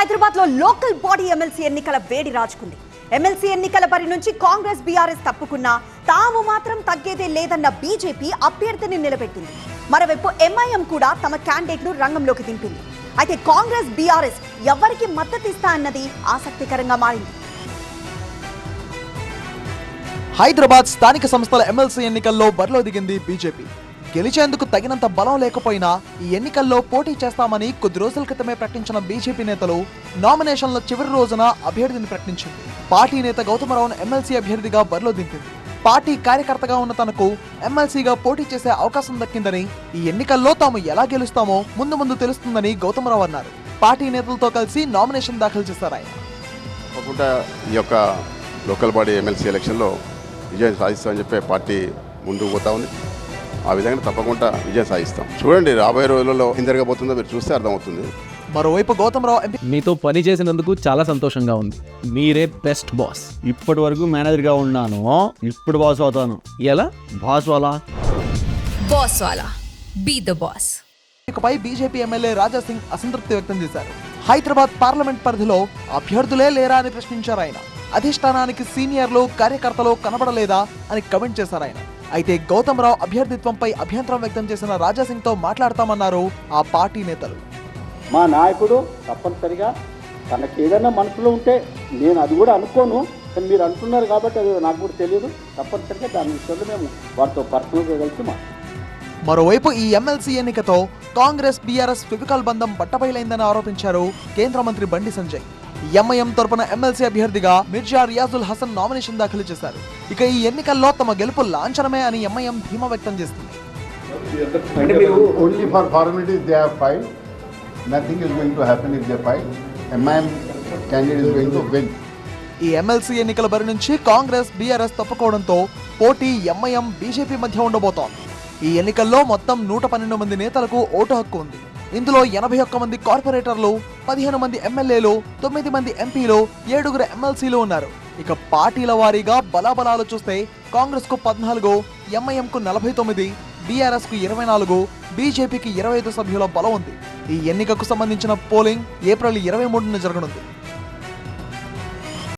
హైదరాబాద్ లో local body MLC ఎన్నికల వేడి రాజుకుంది. ఎమ్మెల్సీ ఎన్నికల బరి నుంచి కాంగ్రెస్ బీఆర్ఎస్ తప్పుకున్నా తాము మాత్రం తగ్గేదే లేదన్న బీజేపీ అభ్యర్థిని నిలబెట్టింది. మరోవైపు ఎంఐఎం కూడా తమ క్యాండిడేట్ ను రంగంలోకి దింపింది. అయితే కాంగ్రెస్ బీఆర్ఎస్ ఎవరికి మద్దతిస్తా అన్నది ఆసక్తికరంగా మారింది. హైదరాబాద్ స్థానిక సంస్థల ఎమ్మెల్సీ ఎన్నికల్లో బరిలో దిగింది బీజేపీ. గెలిచేందుకు తగినంత బలం లేకపోయినా ఈ ఎన్నికల్లో పోటీ చేస్తామని కొద్ది రోజుల క్రితమే ప్రకటించిన బీజేపీ నేతలు నామినేషన్ల చివరి రోజున అభ్యర్థిని ప్రకటించింది. పార్టీ నేత గౌతమరావును ఎమ్మెల్సీ అభ్యర్థిగా బరిలో దింపింది. పార్టీ కార్యకర్తగా ఉన్న తనకు ఎమ్మెల్సీగా పోటీ చేసే అవకాశం దక్కిందని, ఈ ఎన్నికల్లో తాము ఎలా గెలుస్తామో ముందు ముందు తెలుస్తుందని గౌతమరావు అన్నారు. పార్టీ నేతలతో కలిసి నామినేషన్ దాఖలు చేశారు ఆయన. తప్పకుండా ఈ యొక్క లోకల్ బాడీ ఎమ్మెల్సీ ఎలక్షన్లో విజయం సాధిస్తామని చెప్పే పార్టీ ముందుకు పోతా ఉంది. ఆ విధంగా తప్పకుండా విజయం సాధిస్తాం. చూడండి, రాబోయే రోజులలో ఏం జరగబోతుందో మీరు చూస్తే అర్థమవుతుంది. మరోవైపు గౌతమరావు ఎంపీ మీతో పని చేసినందుకు చాలా సంతోషంగా ఉంది. మీరే బెస్ట్ బాస్. ఇప్పటి వరకు మేనేజర్గా ఉన్నాను, ఇప్పుడు బాస్ అవుతాను. ఎలా బాస్ వాలా బాస్ వాలా బీ ద బాస్. ఇకపై బీజేపీ ఎమ్మెల్యే రాజా సింగ్ అసంతృప్తి వ్యక్తం చేశారు. హైదరాబాద్ పార్లమెంట్ పరిధిలో అభ్యర్థులే లేరా అని ప్రశ్నించారు ఆయన. అధిష్టానానికి సీనియర్లు కార్యకర్తలు కనబడలేదా అని కమెంట్ చేశారు ఆయన. అయితే గౌతమరావు అభ్యర్థిత్వంపై అభ్యంతరం వ్యక్తం చేసిన రాజా సింగ్ తో మాట్లాడతామన్నారు ఆ పార్టీ నేతలు. మా నాయకుడు తప్పనిసరిగా తనకి ఏదైనా మనసులో ఉంటే, నేను అది కూడా అనుకోను, కానీ మీరు అంటున్నారు కాబట్టి అది నాకు కూడా తెలియదు. తప్పనిసరిగా దాని విషయంలో మేము వారితో పర్సనల్గా కలిసి మరోవైపు ఈ ఎమ్మెల్సీ ఎన్నికతో కాంగ్రెస్ బీఆర్ఎస్ ఫిజికల్ బంధం బట్టబయలైందని ఆరోపించారు కేంద్ర మంత్రి బండి సంజయ్. ఎంఐఎం తరపున ఎమ్మెల్సీ అభ్యర్థిగా మిర్జా రియాజుల్ హసన్ నామినేషన్ దాఖలు చేశారు. ఇక ఈ ఎన్నికల్లో తమ గెలుపు లాంఛనమే అని ఎంఐఎం ధీమా వ్యక్తం చేస్తుంది. ఈ ఎమ్మెల్సీ ఎన్నికల బరి నుంచి కాంగ్రెస్ బీఆర్ఎస్ తప్పుకోవడంతో పోటీ ఎంఐఎం బీజేపీ మధ్య ఉండబోతోంది. ఈ ఎన్నికల్లో మొత్తం 112 మంది నేతలకు ఓటు హక్కు ఉంది. ఇందులో 81 మంది కార్పొరేటర్లు, 15 మంది ఎమ్మెల్యేలు, 9 మంది ఎంపీలు, 7 ఎమ్మెల్సీలు ఉన్నారు. ఇక పార్టీల వారీగా బలాబలాలు చూస్తే కాంగ్రెస్ కు 14, ఎంఐఎం కు 49, బీఆర్ఎస్ కు 24, బీజేపీకి 25 సభ్యుల బలం ఉంది. ఈ ఎన్నికకు సంబంధించిన పోలింగ్ ఏప్రిల్ 23న జరగనుంది.